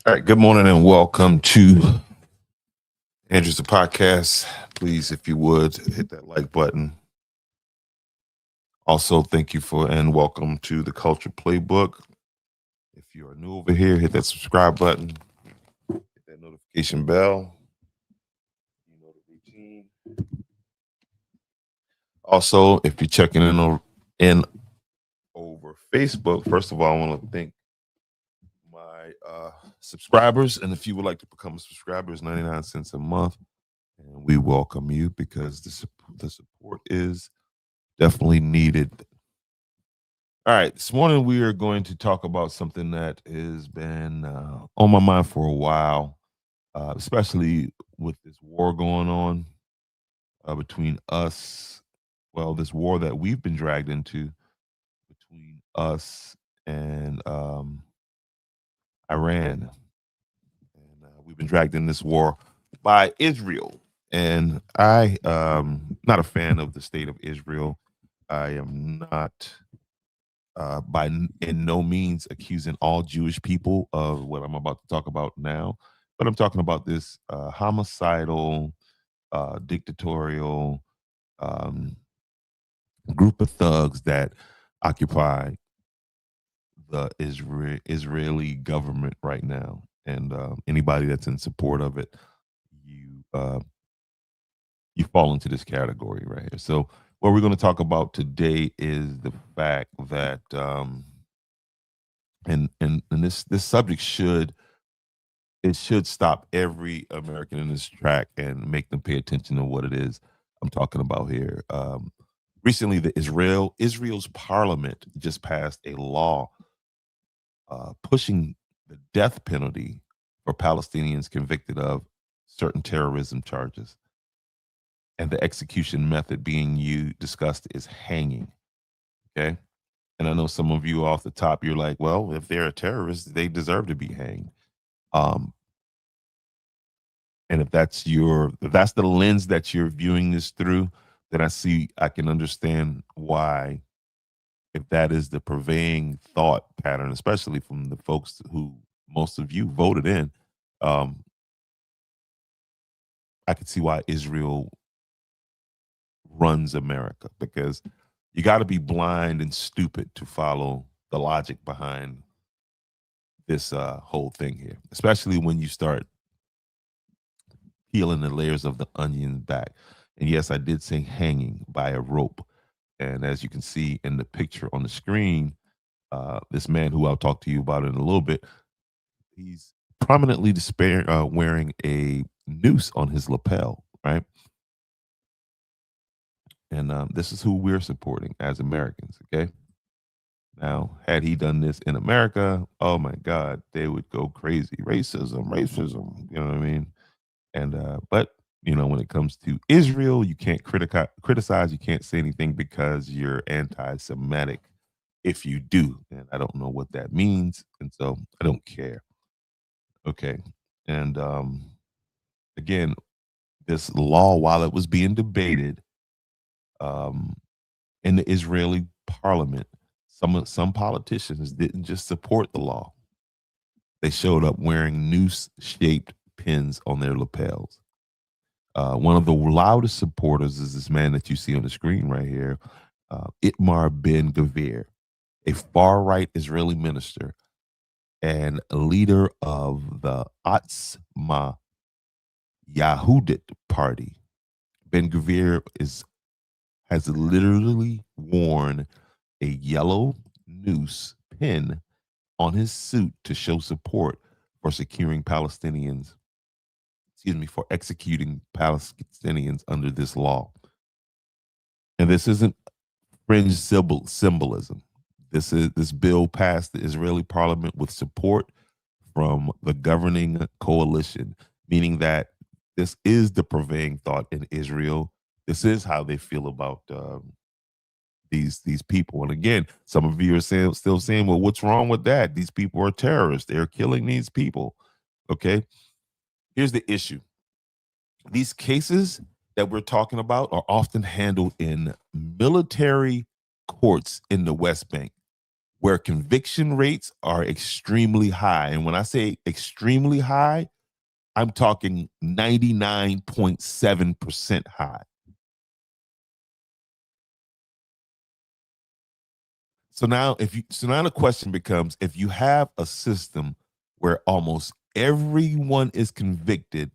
All right, good morning and welcome to Andrew's the podcast. Please, if you would, hit that like button. Also, thank you for and welcome to the Culture Playbook. If you are new over here, hit that subscribe button, hit that notification bell. You know the routine. Also, if you're checking in over Facebook, first of all, I want to thank my subscribers. And if you would like to become a subscriber, it's 99 cents a month. And we welcome you because the support is definitely needed. All right, this morning we are going to talk about something that has been on my mind for a while, especially with this war going on between us. Well, this war that we've been dragged into between us and Iran. And we've been dragged in this war by Israel. And not a fan of the state of Israel. I am not in no means accusing all Jewish people of what I'm about to talk about now, but I'm talking about this homicidal, dictatorial um, group of thugs that occupy the Israeli government right now, and anybody that's in support of it, you you fall into this category right here. So, what we're going to talk about today is the fact that and this subject should stop every American in this track and make them pay attention to what it is I'm talking about here. Recently, Israel's parliament just passed a law pushing the death penalty for Palestinians convicted of certain terrorism charges, and the execution method being discussed is hanging. Okay. And I know some of you off the top, you're like, well, if they're a terrorist, they deserve to be hanged. Um, and if that's the lens that you're viewing this through, then I can understand why, if that is the purveying thought pattern, especially from the folks who most of you voted in, um, I could see why Israel runs America, because you got to be blind and stupid to follow the logic behind this whole thing here, especially when you start peeling the layers of the onion back. And yes, I did say hanging by a rope. And as you can see in the picture on the screen, this man who I'll talk to you about in a little bit, he's prominently wearing a noose on his lapel, right? And this is who we're supporting as Americans, okay? Now, had he done this in America, oh my God, they would go crazy. Racism, you know what I mean? And but when it comes to Israel, you can't criticize, you can't say anything because you're anti-Semitic if you do. And I don't know what that means, and so I don't care. Okay. And again, this law, while it was being debated um in the Israeli parliament, some politicians didn't just support the law. They showed up wearing noose shaped pins on their lapels. One of the loudest supporters is this man that you see on the screen right here, Itmar Ben Gavir, a far right Israeli minister and a leader of the Atzma Yahudit party. Ben Gavir has literally worn a yellow noose pin on his suit to show support for securing Palestinians, for executing Palestinians under this law. And this isn't fringe symbolism. This bill passed the Israeli parliament with support from the governing coalition, meaning that this is the purveying thought in Israel. This is how they feel about these people. And again, some of you are still saying, well, what's wrong with that? These people are terrorists. They're killing these people. Okay. Here's the issue. These cases that we're talking about are often handled in military courts in the West Bank. where conviction rates are extremely high. And when I say extremely high, I'm talking 99.7% high. So now the question becomes, if you have a system where almost everyone is convicted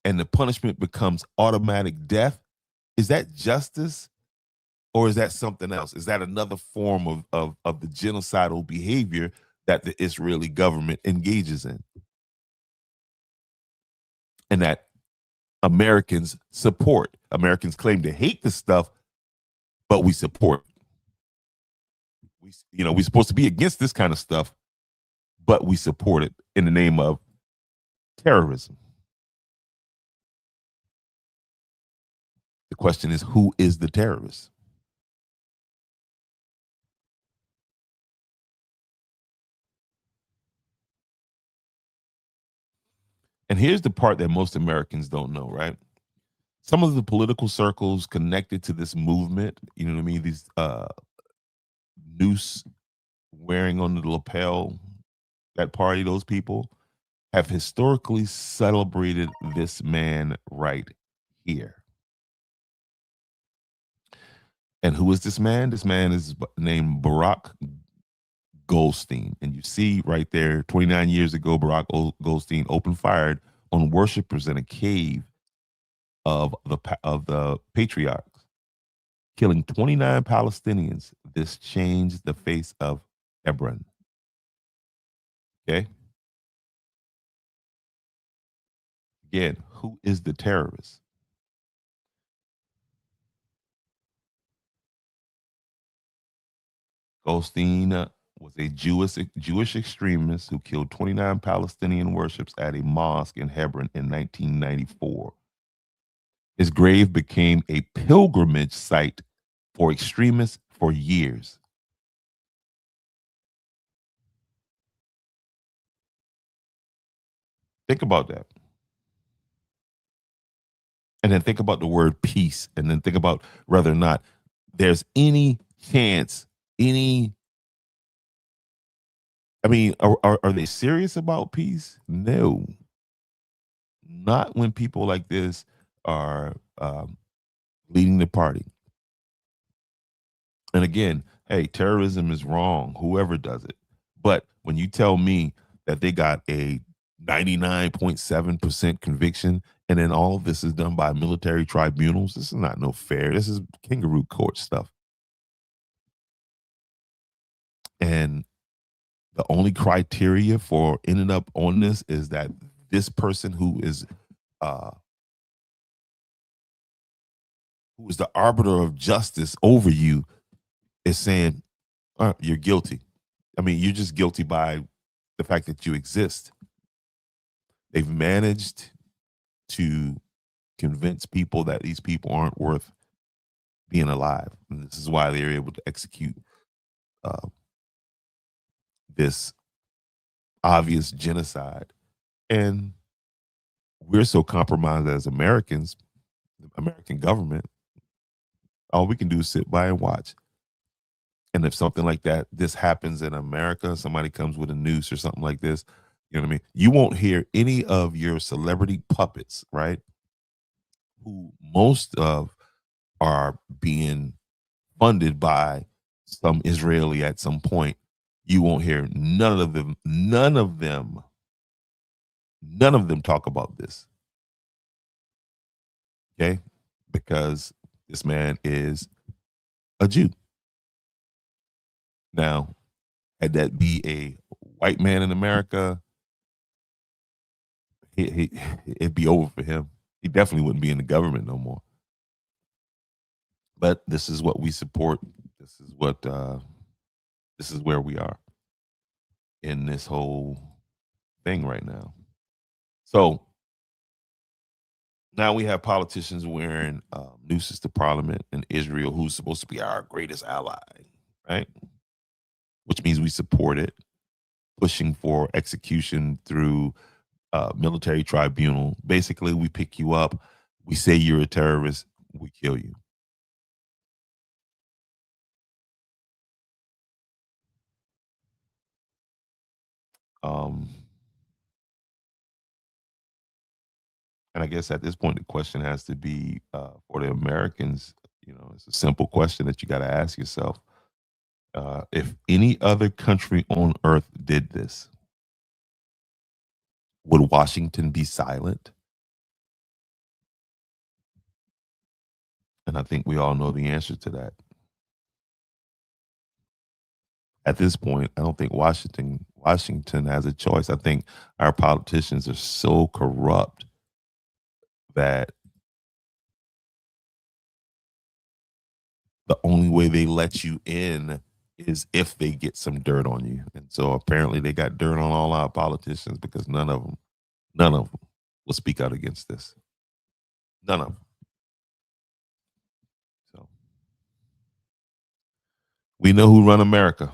and the punishment becomes automatic death, is that justice or is that something else? Is that another form of the genocidal behavior that the Israeli government engages in and that Americans support? Americans claim to hate this stuff, but we support. We're supposed to be against this kind of stuff, but we support it in the name of terrorism. The question is, who is the terrorist? And here's the part that most Americans don't know, right? Some of the political circles connected to this movement, you know what I mean? These noose wearing on the lapel, that party, those people have historically celebrated this man right here. And who is this man? This man is named Barack Goldstein. And you see right there, 29 years ago, Barack Goldstein opened fired on worshipers in a cave of the patriarchs, killing 29 Palestinians. This changed the face of Hebron. Okay. Again, who is the terrorist? Goldstein was a Jewish extremist who killed 29 Palestinian worships at a mosque in Hebron in 1994. His grave became a pilgrimage site for extremists for years. Think about that. And then think about the word peace. And then think about whether or not there's any chance, any, I mean, are they serious about peace? No, not when people like this are leading the party. And again, hey, terrorism is wrong, whoever does it. But when you tell me that they got a 99.7% conviction and then all of this is done by military tribunals, this is not no fair. This is kangaroo court stuff. And the only criteria for ending up on this is that this person uh who is the arbiter of justice over you is saying you're guilty. I mean, you're just guilty by the fact that you exist. They've managed to convince people that these people aren't worth being alive. And this is why they're able to execute uh, this obvious genocide. And we're so compromised as Americans, the American government, all we can do is sit by and watch. And if something like that, this happens in America, somebody comes with a noose or something like this, you know what I mean? You won't hear any of your celebrity puppets, right? Who most of are being funded by some Israeli at some point. You won't hear none of them talk about this. Okay. Because this man is a Jew. Now, had that be a white man in America, it'd be over for him. He definitely wouldn't be in the government no more. But this is what we support. This is what this is where we are in this whole thing right now. So now we have politicians wearing nooses to parliament in Israel, who's supposed to be our greatest ally, right? Which means we support it, pushing for execution through military tribunal. Basically, we pick you up, we say you're a terrorist, we kill you. Um, and I guess at this point, the question has to be for the Americans. You know, it's a simple question that you got to ask yourself: if any other country on earth did this, would Washington be silent? And I think we all know the answer to that. At this point, I don't think Washington has a choice. I think our politicians are so corrupt that the only way they let you in is if they get some dirt on you. And so apparently they got dirt on all our politicians because none of them will speak out against this. None of them. So we know who run America.